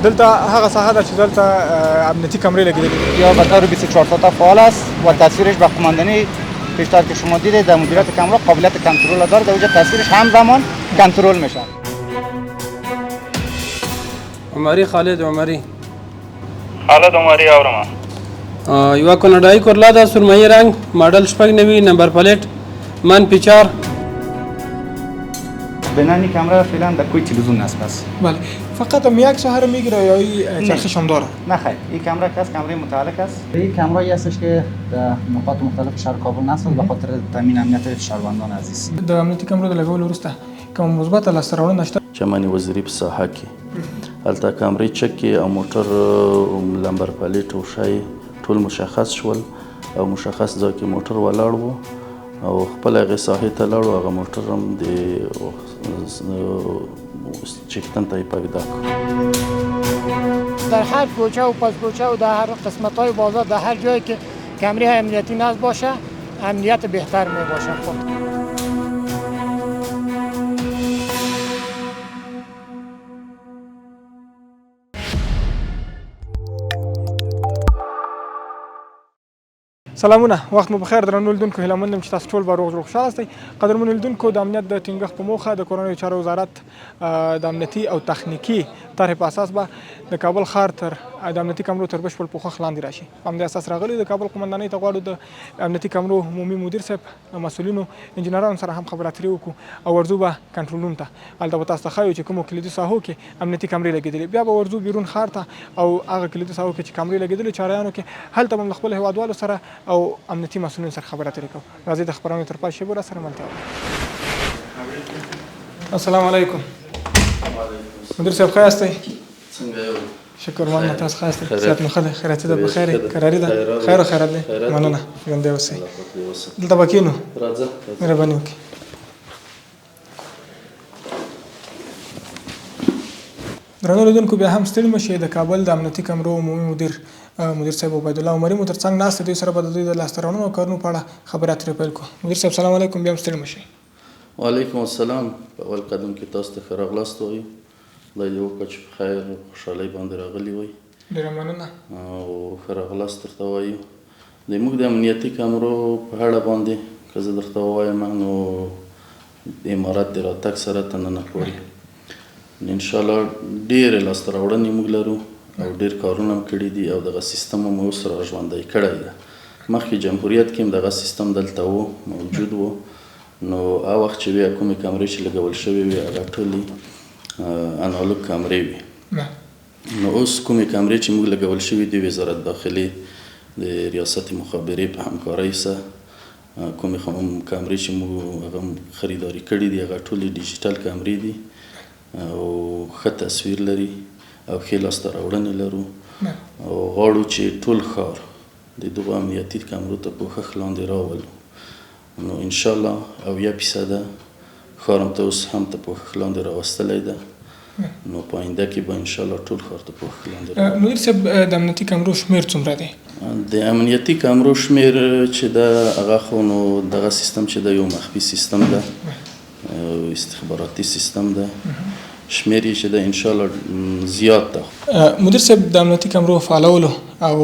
دلته هغه ساحه ده چې دلته امنیتي کمرې لګېدلې دي. یا به طور 24 ساعته فعال است و تصویرش به قماندانی پیشتر که شما دیدید در مدیریت کامرا قابلیت کنترل داره. در اونجا تصویرش همزمان کنترل میشه. عمری خالد عمری اورما یوه کاناډایي کورلا ده، سرمایي رنګ، ماډل 9 نمبر پلیټ منفی 4. بنانی کامرا فعلا در کوی تلویزیون است بس. بله فقط هم یک ساحه رو میگیره یا این چرخش هم داره؟ نه خیر، این کامرا که است کامرای متعلق است. این کامرایی هستش که در نقاط مختلف شهر کابل نصب به خاطر تامین امنیت شهروندان عزیز. د امنیتي کمرو د لګولو وروسته کوم مثبته لاسته راوړنه شته؟ چمن وزیری په ساحه کې هلته کامرې چک کې او موټر لمبر پلیټ او شای ټول مشخص شول او مشخص ځای کې موټر ولاړ و او خپل هغې ساحې ته لاړو. هغه موټر هم د چکتن ته یې پږدا کړ. در هر کوچه و پس کوچه و در هر قسمت های بازار در هر جایی که کمری امنیتی نصب باشه امنیت بهتر می باشه. سلامونه، وخت مو بخیر درنو لیدونکو. هیله مند یم چې تاسو ټول به روغ خوشحاله اوسئ. قدرمنو لیدونکو، د امنیت د ټینګښت په موخه د کورنیو چارو وزارت د امنیتي او تخنیکي طرحې په اساس به د کابل ښار تر د امنیتي کمرو تر بشپړ پوښښ لاندې راشي. په همدې اساس راغلي د کابل قمندانۍ ته غواړو د امنیتي کمرو عمومي مدیر صاحب، مسؤلینو، انجینرانو سره هم خبرې اترې وکړو او ورځو به کنټرولونو ته. هلته به تاسو ته ښایو چې کومو کلیدي ساحو کې امنیتي کمرې لګېدلې. بیا به ورځو بیرون ښار ته او هغه کلیدي ساحو کې چې کمرې لګېدلې چاریانو کې هلته به هم له خپلو هېوادوالو سره او امنیتي مسؤلینو سره خبرې اترې کوو. راځئ د خپرونې تر پای شیبو را سره ملتیا وکړو. السلام علیکم. مدیر صاحب ښه یاستئ؟ څنګه یو؟ شکر مننه، تاسو ښه یاستئ؟ صحت مو ښه دی؟ خیریتي ده؟ بخیر یې؟ کراري ده؟ خیر و خیرات دی؟ مننه، ژوندی اوسئ. دلته به کښېنو، مهرباني وکړئ. درنو لیدونکو، بیا هم ستړي مه شئ. د کابل د امنیتي کمرو عمومي مدیر صاحب عبیدالله عمري مو تر څنګ ناست دی. دوی سره به د دوی د لاسته راوړنو او کارونو په اړه خبرې اترې پیل کړو. مدیر صاحب سلام علیکم، بیا هم ستړي مه شئ. وعلیکم السلام. په اول قدم کې تاسو ته ښه راغلاست وایو. خدای دې وکړه چې په خیر او خوشحالۍ باندې راغلي وئ. ډېره مننه او ښه راغلاست درته وایو. زموږ د امنیتي کمرو په اړه باندې که زه درته ووایم نو د امارت د راتګ سره تننه پورې انشاءالله ډېرې لاسته راوړنې موږ لرو او ډېر کارونه هم کړي دي او دغه سیستم هم اوس را ژوندی کړی ده. مخکې جمهوریت کې هم دغه سیستم دلته و، موجود و. نو هغه وخت چې بیا کومې کمرې چې لګول شوې وې هغه ټولې انالوګ کمرې وې. نو اوس کومې کمرې چې موږ لګول شوي دي وزارت داخلي د ریاست مخابرې په همکارۍ سره کومې کمرې چې موږ هغه خریداري کړي دي هغه ټولې ډیجیټل کمرې دي او ښه تصویر لري او ښې لاسته راوړنې لرو او غواړو چې ټول ښار د دغو امنیتي کمرو ته پوښښ لاندې راولو. نو انشاءالله 80% ښار هم ته اوس هم ته پوښښ لاندې راوستلی ده. نو په آینده کې به انشاءالله ټول ښار ته پوښښ لاندې راولو. مدیر صاحب د امنیتي کمرو شمېر څومره دی؟ د امنیتي کمرو شمېر چې ده هغه خو نو دغه سیستم چې ده یو مخفي سیستم ده، استخباراتي سیستم ده. شمېر یې چې ده انشاءالله زیات ده. مدیر صاحب د امنیتي کمرو فعالولو او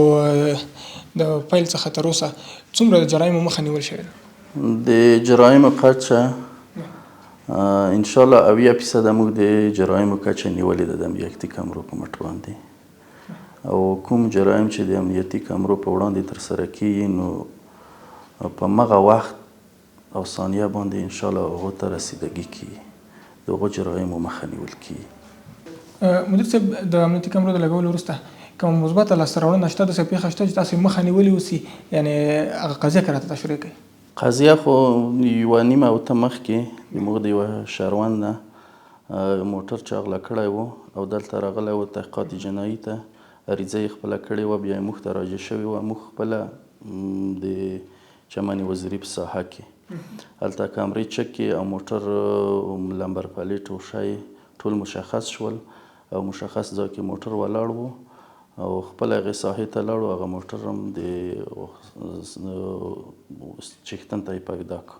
د پیل څخه تر اوسه څومره د جرایمو مخه نیول شوې ده؟ د جرایمو کچه انشاءالله 80% موږ د جرایمو کچه نیولې ده د امنیتي کمرو په مټ باندې. او کوم جرایم چې د امنیتي کمرو په وړاندې ترسره کیږي نو په مغه وخت او ثانیه باندې انشاءالله هغو ته رسیدګي کیږي، د هغو جرایمو مخه نیول کیږي. مدیر صاحب د امنیتي کمرو د لګولو وروسته کوم مثبته لاسته راوړنه شته، داسې پېښه شته چې تاسو مخه نیولې اوسي، یعنې هغه قضیه که راته تشریح کړئ؟ قضیه خو یوه نیمه اوته مخکې زموږ د یوه شهروند نه موټر چا غلا کړی و او دلته راغلی و تحقیقات جنایي ته عریضه یې خپله کړې وه. بیا یې موږ ته راجع شوې وه. موږ خپله د چمن وزیري په ساحه کې هلته کامرې چک کې او موټر لمبر پلیټ او شای ټول مشخص شول او مشخص ځای کې موټر ولاړ و او خپل هغې ساحې ته لاړو. هغه موټر هم د چښتن ته یې پږدا کړ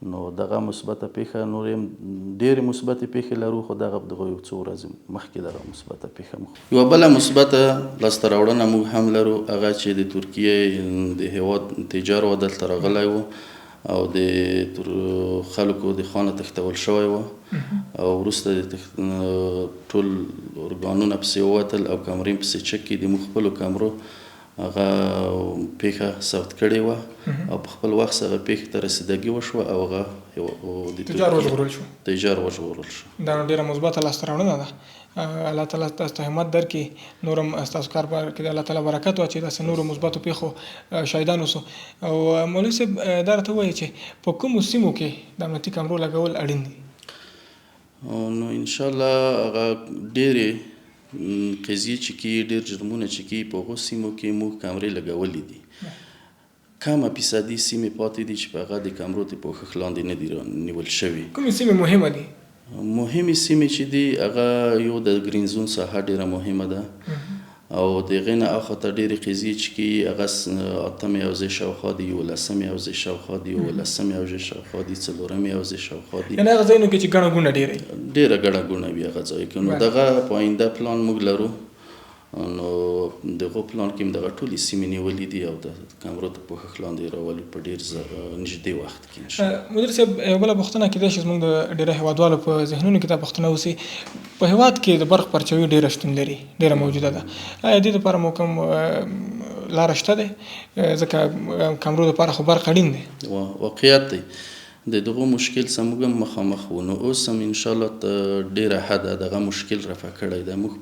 نو دغه مثبته پیښه نور هم ډېرې مثبتې پیښې لرو خو دغه یو څو ورځې مخکې دغه مثبته پیښه یوه بله مثبته لاسته راوړنه موږ هم لرو هغه چې د ترکیې د هېواد تجار و دلته راغلی و او د خلکو د خانه تښتول شوی و او وروسته د ټول ارګانونه پسې ووتل او کمرې پسې چک کړي د موږ خپلو کمرو هغه پیښه ثبت کړې وه او په خپل وخت هغه پیښې ته رسیدګي وشوه او هغه د تجار وژغورل شو. تجار وژغورل شو. دا ډېره مثبته لاسته راوړنه ده. الله تعالی تاسو ته همت درکړي، نور هم ستاسو کاروبار کې د الله تعالی برکت واچوي، داسې نورو مثبتو پیښو شاهدان اوسو. او مولوي صاحب دا راته ووایي چې په کومو سیمو کې د امنیتي کمرو لګول اړین دي؟ نو انشاءالله هغه ډېرې قضیې چې کیږي، ډېر جرمونه چې کیږي په هغو سیمو کې موږ کمرې لګولې دي. کمه فیصدي سیمې پاتې دي چې په هغه د کمرو د پوښښ لاندې نه دي نیول شوي. کومې سیمې مهمه دي؟ مهمې سیمې چې دي هغه یو د ګرین زون ساحه ډېره مهمه ده او د هغې نه اخواته ډېرې قضیې چې کیږي هغه 8مې حوزې شاوخوا دي، 11مې حوزې شاوخوا دي، 11مې حوزې شاوخوا دي، 4مې حوزې شاوخوا دي. یعنې هغه ځایونو کې چې ګڼه ګوڼه ډېره وي. ډېره ګڼه ګوڼه وي هغه ځای کې. نو دغه په آینده پلان موږ لرو، نو دغه پلان کې هم دغه ټولې سیمې نیولې دي او د کمرو د پوښښ لاندې راولو په ډېر نږدې وخت کې انشاءالله. مدیر صاحب یوه بله پوښتنه کیدای شي زموږ د ډېره هېوادوالو په ذهنونو کې دا پوښتنه اوسي، په هېواد کې د برق پرچاوي ډېره شتون لري، ډېره موجوده ده. آیا دې دپاره مو کوم لاره شته دی؟ ځکه کمرو دپاره خو برق اړین دی. واقعیت دی د دغه مشکل سره موږ هم مخامخ وو، نو اوس هم انشاءالله ډېره حده دغه مشکل رفع کړی دی. موږ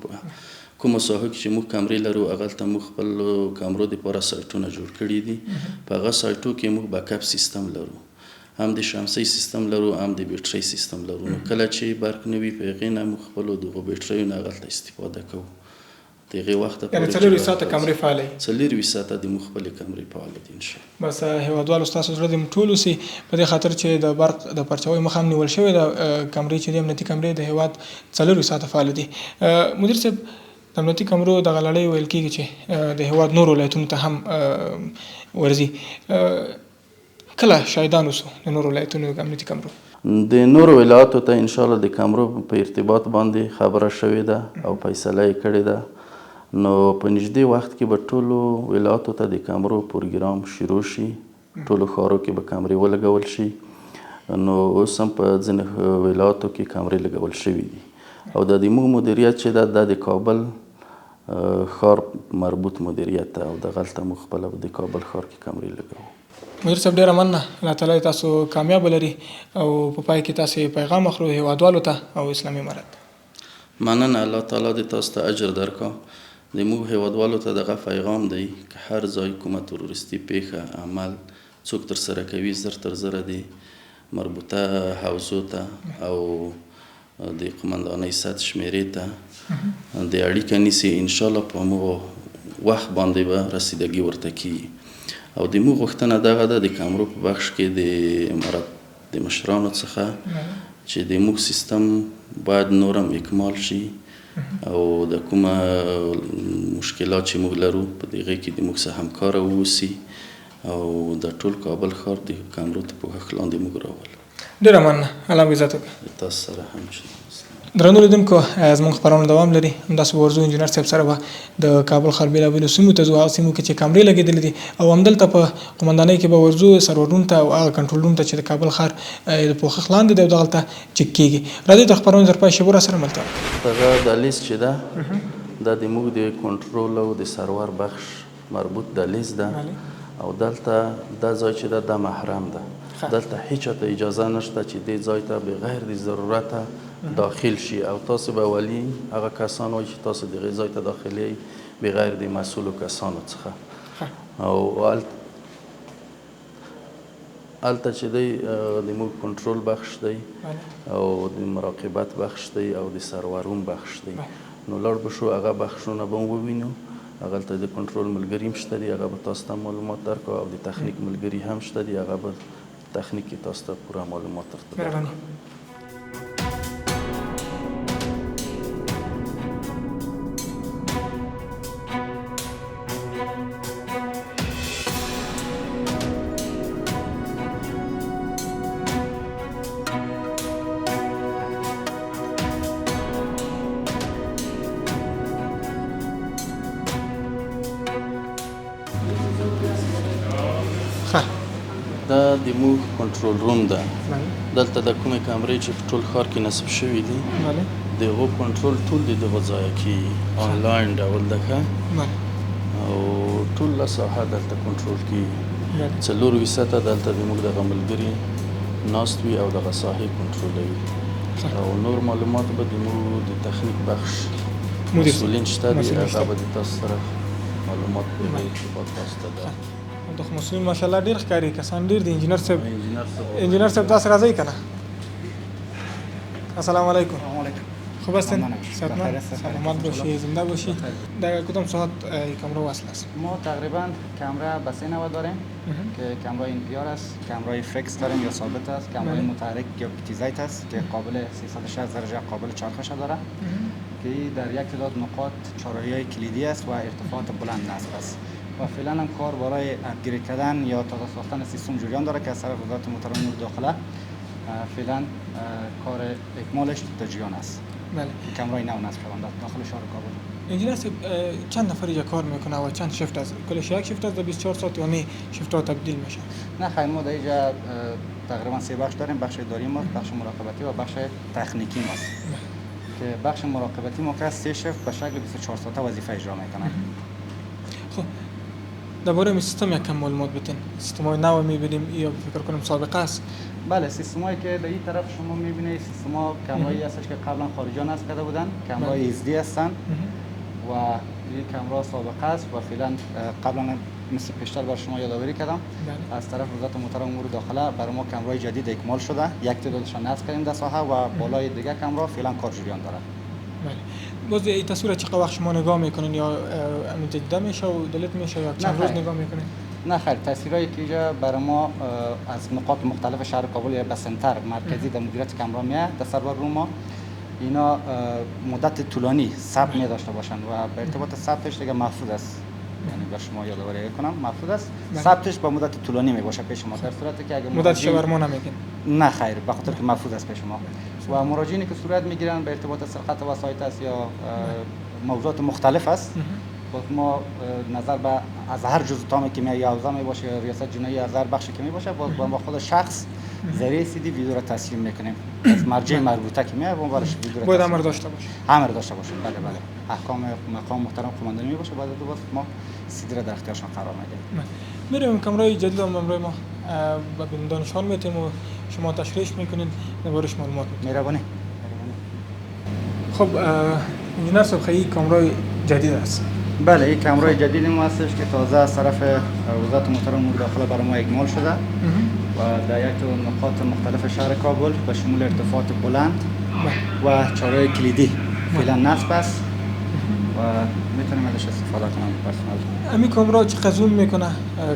کومو ساحو کې چې موږ کمرې لرو هغلته موږ خپل کمرو دپاره سایټونه جوړ کړي دي. په هغه سایټو کې موږ بیکاپ سیستم لرو، هم د شمسۍ سیستم لرو، هم د بیټرۍ سیستم لرو. نو کله چې برق نه وي په هغې نه موږ خپلو دغو بیټریو نه هغلته استفاده کوو. د هغې وخته یعنې 24 ساعته کمرې فعاله وي. 24 ساعته د موږ خپلې کمرې فعاله دي انشاءالله. بس هېوادوالو ستاسو زړه دې ټول اوسي په دې خاطر چې د برق د پرچاوۍ مخه هم نیول شوې ده. کمرې چې دي امنیتي کمرې د هېواد 24 ساعته فعاله دي. مدیر صاحب د امنیتي کمرو دغه لړۍ ویل کېږي چې د هېواد نورو ولایتونو ته هم ورځي. کله شاهدان اوسو د نورو ولایتونو د امنیتي کمرو؟ د نورو ولایاتو ته انشاءالله د کمرو په ارتباط باندې خبره شوې ده او فیصله یې کړې ده. نو په نږدې وخت کې به ټولو ولایاتو ته د کمرو پروګرام شروع شي، ټولو ښارو کې به کمرې ولګول شي. نو اوس هم په ځینې ولایاتو کې کمرې لګول شوي دي او د موږ مدیریت چې ده د کابل ښار مربوط مدیریت ده او دغلته موږ خپله د کابل ښار کې کمرې لګوو. مدیر صاحب ډېره مننه، الله تعالی تاسو کامیاب ولري او په پای کې تاسې پیغام اخلو هېوادوالو ته او اسلامي امارت. مننه، الله تعالی دې تاسو ته اجر درکړي. د موږ هېوادوالو ته دغه پیغام دی که هر ځای کومه تروریستي پیښه عمل څوک ترسره کوي زر تر زره د مربوطه حوزو ته او د قمندانۍ سطح شمیرې ته د اړیکه نیسي. انشاءالله په موږ وخت باندې به رسیدګي ورته کیږي او د موږ غوښتنه دغه ده د کمرو په بخش کې د امارت د مشرانو څخه چې د موږ سیستم باید نورم اکمال شي او د کومه مشکلات چې موږ لرو په دغه کې د موږ سره همکاره واوسي او د ټول کابل ښار د کمرو ته پوښښ لاندې موږ راولو. ډېره مننه، الله مو عزت وکړي. تاسو سره هم درنو لیدونکو، زموږ خپرونه دوام لري. همداسې به ورځو انجینر صاحب سره به د کابل ښار بېلابېلو سیمو ته ځو، هغه سیمو کې چې کمرې لګېدلې دي او همدلته په قمندانۍ کې به ورځو سرورونو ته او هغه کنټرول روم ته چې د کابل ښار د پوښښ لاندې دی او دغلته چک کېږي. راځئ د خپرونې تر پای شېبو راسره ملتیا وکړو. دغه دهلیز چې ده دا د موږ د کنټرول او د سرور بخش مربوط دهلیز ده او دلته دا ځای چې ده دا محرم ده. دلته هیچاته اجازه نشته چې دې ځای ته بغیر د ضرورته داخل شي او تاسو به ولی هغه کسان وایي چې تاسو دغه ځای ته داخلي بغیر د مسؤلو کسانو څخه او هلته چې دی د موږ کنټرول بخش دی او د مراقبت بخش دی او د سرورون بخش دی. نو لاړ به شو هغه بخشونه به ووینو. هغلته د کنټرول ملګري هم شته دي، هغه به تاسو ته معلومات درکړي او د تخنیک ملګري هم شته دي، هغه به تخنیک کې تاسو ته پوره معلومات درکړي. دا د موږ کنټرول روم ده. بله دلته د کومې کامرې چې په ټول ښار کې نصب شوي دي بله د هغو کنټرول ټول د دغه ځایه کېږي آنلاین ډول ده ښه بله او ټوله ساحه دلته کنټرول کېږي. بله 4% دلته د موږ دغه ملګري ناست وي او دغه ساحې کنټرولوي او نور معلومات به د موږ د تخنیک بخش مدیر مسئولین شته دي مسئولین هغه شته. به د تاسو سره معلومات په ارتباط واسطه ده. د مسؤلین ماشاءالله ډیر ښکاري کسان ډیر دي. انجینر صاحب انجینر صاحب انجینر صاحب تاسو راځئ کنه. السلام علیکم. علیکم. خوب هستین؟ ممنونم. صحتمند؟ بخیر هستم. سلامت باشی، زنده باشی. در کدام ساعت کامرا وصل است؟ ما تقریبا کامرا به 3 نوع داریم که کامرا NPR است، کامرای فیکس داریم یا ثابت است، کامرای متحرک یا پتیزایت است که قابل 360 درجه قابل چرخش داره که در یک تعداد نقاط چهارراهی کلیدی است و ارتفاعات بلند نصب است و فعلا هم کار برای اپگرید کردن یا تازه ساختن سیستم جریان داره که از طرف وزارت محترم امور داخله فعلا کار اکمالش در جریان است. بله. کامرای نو نصب شونده داخل شهر کابل. انجینر صاحب چند نفر اینجا کار میکنه و چند شیفت است؟ کلش یک شیفت است در 24 ساعت یا نه شیفت ها تبدیل میشه؟ نه خیر، ما در اینجا تقریبا 3 بخش داریم، بخش اداری ما، بخش مراقبتی و بخش تکنیکی ماست که بخش مراقبتی ما که 3 شیفت به شکل 24 ساعته وظیفه اجرا میکنه. خب درباره می سیستم یک کم معلومات بدین. سیستم های نو میبینیم یا فکر کنم سابقه است؟ بله، سیستمایی که در این طرف شما میبینید سیستما کامرایی هستش که قبلا خارجا نصب کرده بودن، کامرای HD هستن و این کامرا سابقه است و فعلا قبلا مثل پیشتر بر شما یادآوری کردم از طرف وزارت محترم امور داخله برای ما کامرای جدید اکمال شده، یک تعدادشان نصب کردیم در ساحه و بالای دیگه کامرا فعلا کار جریان داره. بله. باز این تصویر چقدر وقت شما نگاه میکنین یا مجدد میشه و دلیت میشه یا چند روز نگاه میکنین؟ نه خیر، تصویرایی که اینجا برای ما از نقاط مختلف شهر کابل یا به سنتر مرکزی در مدیریت کامرا میاد در سرور رو ما اینا مدت طولانی ثبت می داشته باشند و به ارتباط ثبتش دیگه محفوظ است. یعنی به شما یادآوری کنم محفوظ است، ثبتش با مدت طولانی می باشه پیش ما در صورتی که اگه مدتش بر ما نمیگین. نه خیر، به خاطر که محفوظ است پیش ما و مراجعینی که صورت میگیرن به ارتباط سرقت وسایط است یا موضوعات مختلف است باز ما نظر به از هر جزء تام کیمیایی حوزه می باشه یا ریاست جنایی از هر بخش که می باشه باز با خود شخص ذریعه سیدی ویدیو را تسلیم میکنیم از مرجع مربوطه که میاد اون برش ویدیو را باید امر داشته باشه. امر داشته باشه. بله بله، احکام مقام محترم قماندانی می باشه بعد باز ما سیدی را در اختیارشان قرار میدیم. میریم کامرای جدید هم امروز ما به بینندگان نشان میتیم و شما تشریح میکنین دربارش معلومات میدین. مهربانی. خب انجینر صاحب خیلی کامرای جدید است. بله، این کامرای جدید ما هستش که تازه از طرف وزارت محترم امور داخله برای ما اکمال شده و در یک نقاط مختلف شهر کابل به شمول ارتفاعات بلند و چهارراه کلیدی فعلا نصب است و میتونیم ازش استفاده کنیم پرسنل. امی کامرا چقدر زوم میکنه؟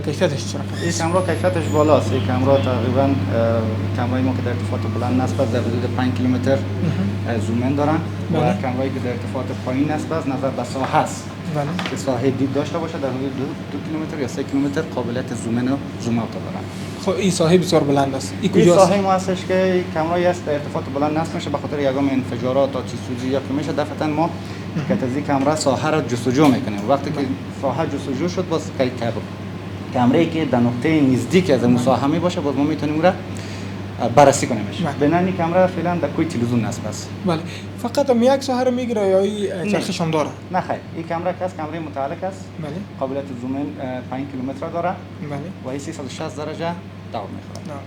کیفیتش چقدر؟ این کامرا کیفیتش بالاست. این کامرا تقریبا کامرای ما که در ارتفاعات بلند نصب است در حدود 5 کیلومتر زومن دارن و کامرایی که در ارتفاعات پایین نصب است نظر به ساحه است. بله. که ساحه دید داشته باشه در حدود 2 کیلومتر یا 3 کیلومتر قابلیت زومن و زوم اوت دارن. خب این ساحه بسیار بلند است. این ساحه ما هستش که کامرایی است در ارتفاعات بلند نصب میشه به خاطر یگام انفجارات تا چیزی یا که میشه دفعتا ما که از این کامرا ساحه را جستجو میکنیم. وقتی که ساحه جستجو شد باز کامرایی که در نقطه نزدیک از مساحه باشه باز ما میتونیم را بررسی کنیمش. بنابراین این کامرا فعلا در کوی تلویزیون نصب است. بله. فقط هم یک ساحه رو میگیره یا این چرخش هم داره؟ نه خیر، این کامرا که از کامرای متعلق است. بله. قابلیت زومن 5 کیلومتر داره. بله. و این 360 درجه دور میخوره.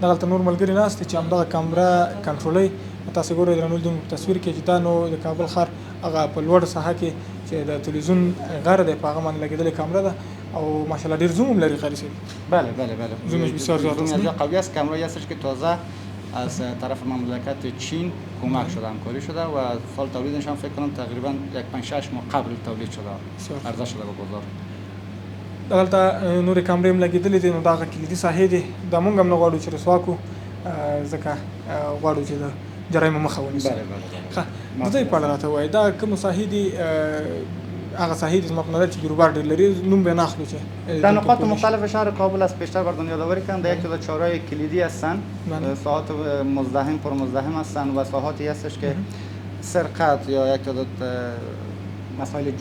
دغلته نور ملګری ناست چې همدغه کامرا کنټرولوي. تاسو ګورئ درنو لیدونکو تصویر کې چې دا نو د کابل ښار هغه په لوړ ساحه کې چې د تلویزیون غر دی په هغه باندې لګېدلې کامرا ده او ماشاءالله ډېر زوم هم لري قاری صاحب. بله بله بله، زومش بسیار زیاد است. زوم قوی است. کامرایی هستش که تازه از طرف مملکت چین کمک شده، همکاری شده و سال تولیدش هم فکر کنم تقریبا یک 5-6 ماه قبل تولید شده، عرضه شده به بازار. دغلته نور کامرې هم لګېدلې دي نو دغه کلیدي ساحې دي دا مونږ هم نه غواړو چې رسوا کړو ځکه غواړو چې د جرایمو مخه ونیسو. بله بله. ښه د دې په اړه راته ووایئ دا کومې ساحې دي هغه ساحې دي زما په نظر چې بیروبار ډېر لري نوم به نه اخلو چې در نقاط مختلف شهر کابل است. بیشتر بر دنیا یادآوری کردم در یک تعداد چهارراه کلیدی هستند، ساحات مزدحم پر مزدحم هستند و ساحاتی هستش که سرقت یا یک تعداد مسائل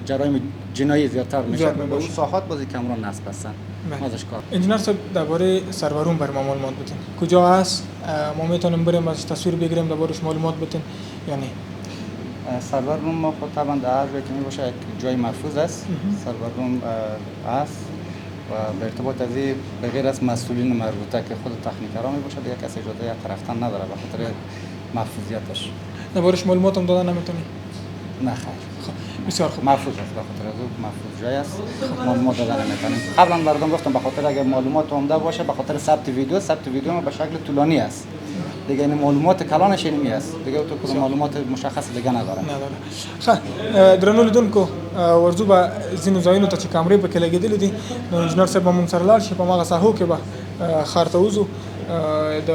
جرایم جنایی زیادتر میشه زیاد به اون میباشه. ساحات بازی کامران نصب هستن ما ازش کار انجینر صاحب درباره سرورون بر ما معلومات بدین کجا هست ما میتونیم بریم از تصویر بگیریم دربارش معلومات بدین یعنی سرور روم ما خود طبعا در هر جایی که میباشه یک جای محفوظ است سرور روم است و به ارتباط از این به غیر از مسئولین مربوطه که خود تکنیکران میباشه دیگه کسی اجازه یک رفتن نداره به خاطر محفوظیتش دربارش معلومات هم دادن نمیتونی نه خیر بسیار خوب محفوظ است به خاطر از اون محفوظ جای است معلومات دادن نمیتونیم قبلا مردم گفتم به خاطر اگر معلومات عمده باشه به خاطر ثبت ویدیو ما به شکل طولانی است دیگه این معلومات کلانش اینمی است دیگه تو کدوم معلومات مشخص دیگه نداره ښه درنو لیدونکو ورځو به ځینو ځایونو ته چې کامرې پکې لګېدلې دي نو انجینر صاحب به مونږ سره لاړ شي په هماغه ساحو کې به ښار ته وځو د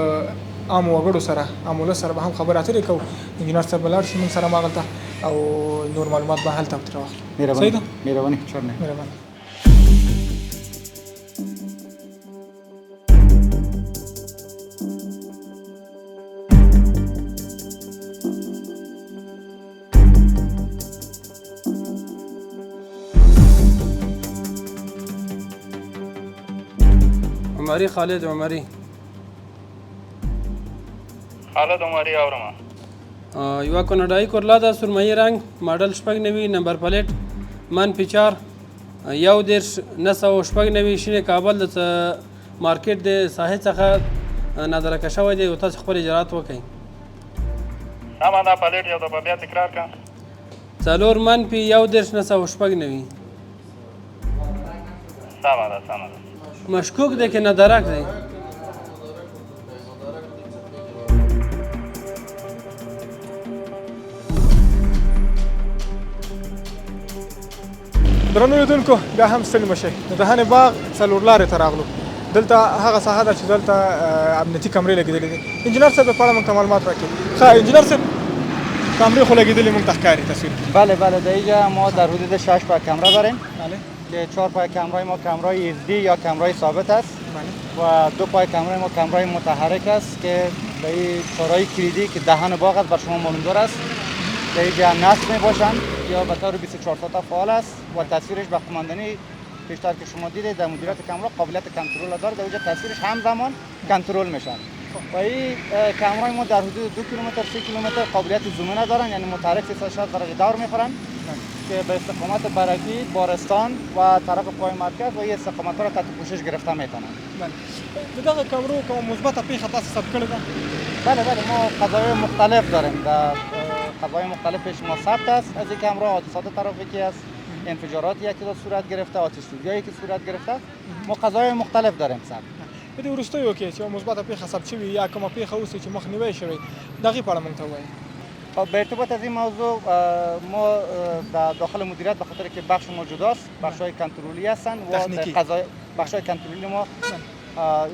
عامو وګړو سره عام ولس سره به هم خبرې اترې کوو انجینر صاحب به لاړ شي مونږ سره هماغلته او نور معلومات به هلته ترې واخلو صحیح ده مهرباني چرنه مهرباني عمری خالد عمری اورم یوه کاناډایي کورلا ده سرمایي رنګ ماډل 90 نمبر پلیټ منفي 4 1996 شین کابل د مارکیټ د ساحې څخه نادرکه شوی دی او تاسو خپل اجرات وکړئ سامان دا پلیټ یو دفعه بیا تکرار کا 4 منفي 1996 سامان مشکوک دی که ندرک دی درنو لیدونکو بیا هم ستړي مه شئ د دهنې باغ څلور لارې ته راغلو دلته هغه ساحه ده چې دلته امنیتي کمرې لګېدلې دي انجینر صاحب په اړه موږ ته معلومات راکړي ښه انجینر صاحب کمرې خو لګېدلې موږ ته ښکاري تصویر بله در اینجا ما در حدود 6 پای کامرا داریم بله که 4 پای کامرای ما کامرای SD یا کامرای ثابت است بله و 2 پای کامرای ما کامرای متحرک است که به این چهارهای کلیدی که دهن باغ است بر شما معلومدار است در اینجا نصب می باشند یا به طور 24 ساعته فعال است و تصویرش به قماندانی بیشتر که شما دیدید در مدیریت کامرا قابلیت کنترل داره در اینجا تصویرش همزمان کنترل میشن و این کامرای ما در حدود 2 کیلومتر 3 کیلومتر قابلیت زومینه دارن یعنی متحرک 360 درجه دور میخورن که به استقامت برکی بارستان و طرف پای مرکز و این استقامت ها را تحت پوشش گرفته میتونن بله د دغه کمرو کومه مثبته پیښه تاسو ثبت کړې ده بله ما قضایای مختلف داریم در قضایای مختلفش ما ثبت است از این کامرا حادثات ترافیکی است انفجاراتی که صورت گرفته آتش سوزیایی که صورت گرفته ما قضایای مختلف داریم ثبت په دې وروستیو کې چې یوه مثبته پیښه ثبت شوې یا کومه پیښه اوسي چې مخنیوی شوی د هغې په اړه موږ ته ووایئ به ارتباط از این موضوع ما در داخل مدیریت به خاطر که بخش ما جداست بخش‌های کنترلی هستن و بخش‌های کنترلی ما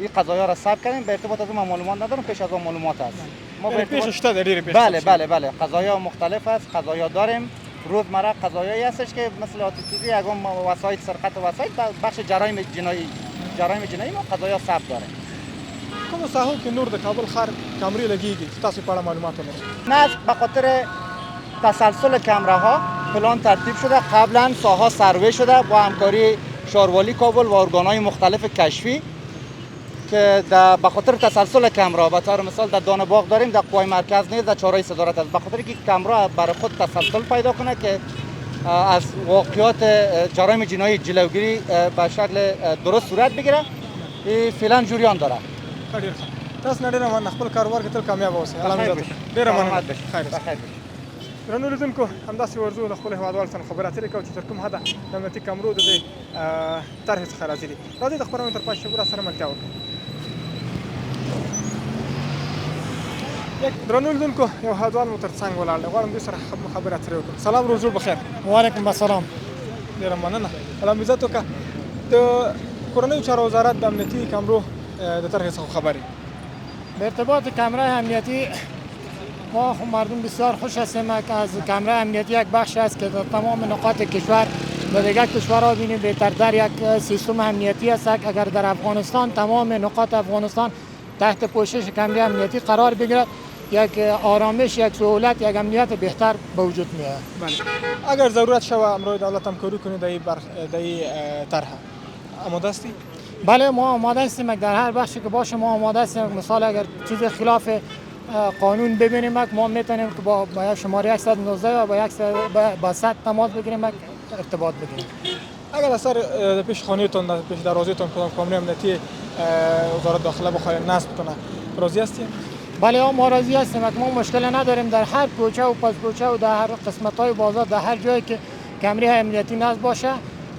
این قضایا را ثبت کردیم به ارتباط از اون معلومات ندارم پیش از اون معلومات هست ما به پیش شته در پیش بله قضایا مختلف است قضایا داریم روزمره قضایایی هستش که مثل آتش سوزی یگان وسایل سرقت وسایل بخش جرایم جنایی ما قضایا ثبت داریم کومو ساحو کې نور د کابل ښار کامرې لګېږي چې تاسو په اړه معلومات ولرئ نه به خاطر تسلسل کامراها پلان ترتیب شده قبلا ساحه سروی شده با همکاری شاروالی کابل و ارگان‌های مختلف کشفی که به خاطر تسلسل کامرا به طور مثال در دانه باغ داریم در قوای مرکز نیز در چهارراه صدارت است به خاطر اینکه کامرا برای خود تسلسل پیدا کنه که از واقعات جرایم جنایی جلوگیری به شکل درست صورت بگیره فعلا جریان داره ډېر ښه تاسو نه ډېره مننه خپل کاروبار کې تل کامیاب اوسئ ډېره مننه خیر درنو لیدونکو همداسې ورځو د خپلو هېوادوالو سره خبرې اترې کوو چې تر کوم حده د امنیتي کامرو د دې طرحې څخه راځي دي راځئ د خپرونې تر پای شګو راسره ملتیا وکړو درنو لیدونکو یو هېوادوال مو تر څنګ ولاړ دی غواړم دوی سره خبرې اترې وکړو سلام روز جوړ بخیر وعلیکم السلام ډېره مننه سلام عزت وکړه د کورنیو چارو وزارت د امنیتي کامرو د طرحې څخه خبرې به ارتباط کامرای امنیتی ما مردم بسیار خوش هستیم که از کامرای امنیتی یک بخش است که در تمام نقاط کشور و دیگر کشورها بینیم بهتر در یک سیستم امنیتی است اگر در افغانستان تمام نقاط افغانستان تحت پوشش کامرای امنیتی قرار بگیرد یک آرامش، یک سهولت، یک امنیت بهتر به وجود میاد. بله. اگر ضرورت شود امروز دولت همکاری کنید در این طرح آماده هستی؟ بله ما آماده هستیم در هر بخشی که باشه ما آماده هستیم. مثال اگر چیز خلاف قانون ببینیم ما میتونیم که با شماره 119 و با 100 تماس بگیریم ارتباط بگیریم. اگر از سر پیش خانه‌تون در پیش دروازه‌تون کدام کامری امنیتی وزارت داخله بخواهید نصب کنه راضی هستید؟ بله ما راضی هستیم. ما مشکل نداریم در هر کوچه و پس کوچه و در هر قسمت‌های بازار در هر جایی که کامری امنیتی نصب باشه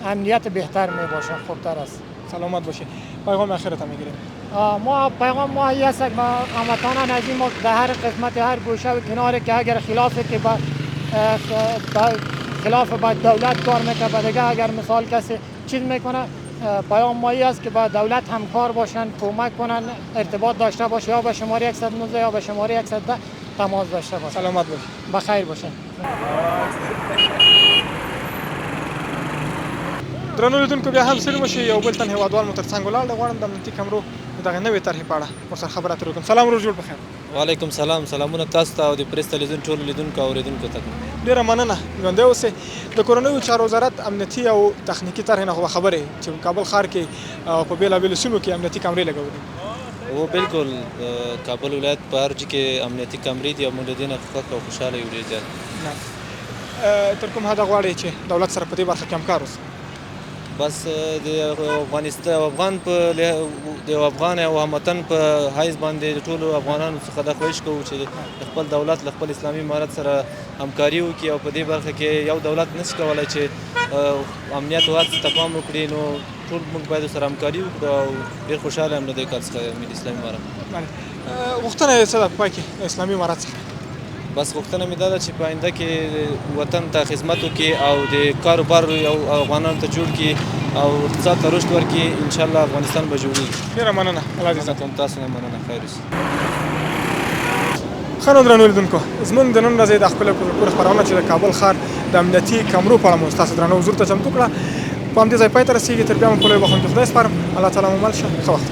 امنیت بهتر می باشه، خوبتر است. سلامت باشه. پیغام اخیرت میگیریم. ما پیغام ما این است که هموطنان عزیز ما در هر قسمت هر گوشه و کناری که اگر خلافی که خلاف با دولت کار میکنه و دیگه اگر مثال کسی چیز میکنه پیام ما این است که با دولت همکار باشن، کمک کنن، ارتباط داشته باشه یا به شماره 119 یا به شماره 110 تماس داشته باشه. سلامت باشه. بخیر باشین. درنو لیدونکو بیا هم سلام شي یو بل تن هوادوال مو ترڅنګ ولاړ غواړم د امنیتي کمرو دغه نوې طرحې په اړه ورسره خبرې اترې وکړم. سلام ورو جوړ بخیر. وعلیکم سلام. سلامونه تاسو ته او د پریس تلویزیون ټولو لیدونکو او اوریدونکو ته. ډیره مننه. ژوندی اوسئ. د کورنیو چارو وزارت امنیتي او تخنیکي طرحې نه خو خبرې چې په کابل ښار کې په بیلابیلو سیمو کې امنیتي کمرې لګولي. او بالکل کابل ولایت په هر ځای کې امنیتي کمرې دي او موږ له دې نه خوښ او خوشحاله یو ډېر زیات. تر کوم حده غواړئ چې دولت سره په دې برخه کې همکار اوسئ؟ بس د افغان په د افغان او هموطن په حیث باندې د ټولو افغانانو څخه دا خواهش کوو چې د خپل دولت له خپل اسلامي امارت سره همکاري وکړي او په دې برخه کې یو دولت نشي کولی چې امنیت او هر څه ته پام وکړي، نو ټول موږ باید سره همکاري وکړو او ډېر خوشحاله یم له دې کار څخه د اسلامي امارت. غوښتنه یې څه ده په پای کې د اسلامي امارت څخه؟ بس غوښتنه مې دا ده چې په آینده کې وطن ته خدمت وکړي او د کاروبار یو افغانانو ته جوړ کړي او اقتصاد ته رشد ورکړي. انشاءالله افغانستان به جوړېږي. ډېره مننه. الله دې زه تاسو نه مننه. خیر اوسئ. ښه نو درنو لیدونکو زموږ د نن ورځې د ښکلې کلتور خپرونه چې د کابل ښار د امنیتي کمرو په اړه مو ستاسو درنو حضور ته چمتو کړه په همدې ځای پای ته رسېږي. تر بیا مو په لوی بخښنه کې خدای سپارم. الله تعالی مو مل شه. ښه وخت.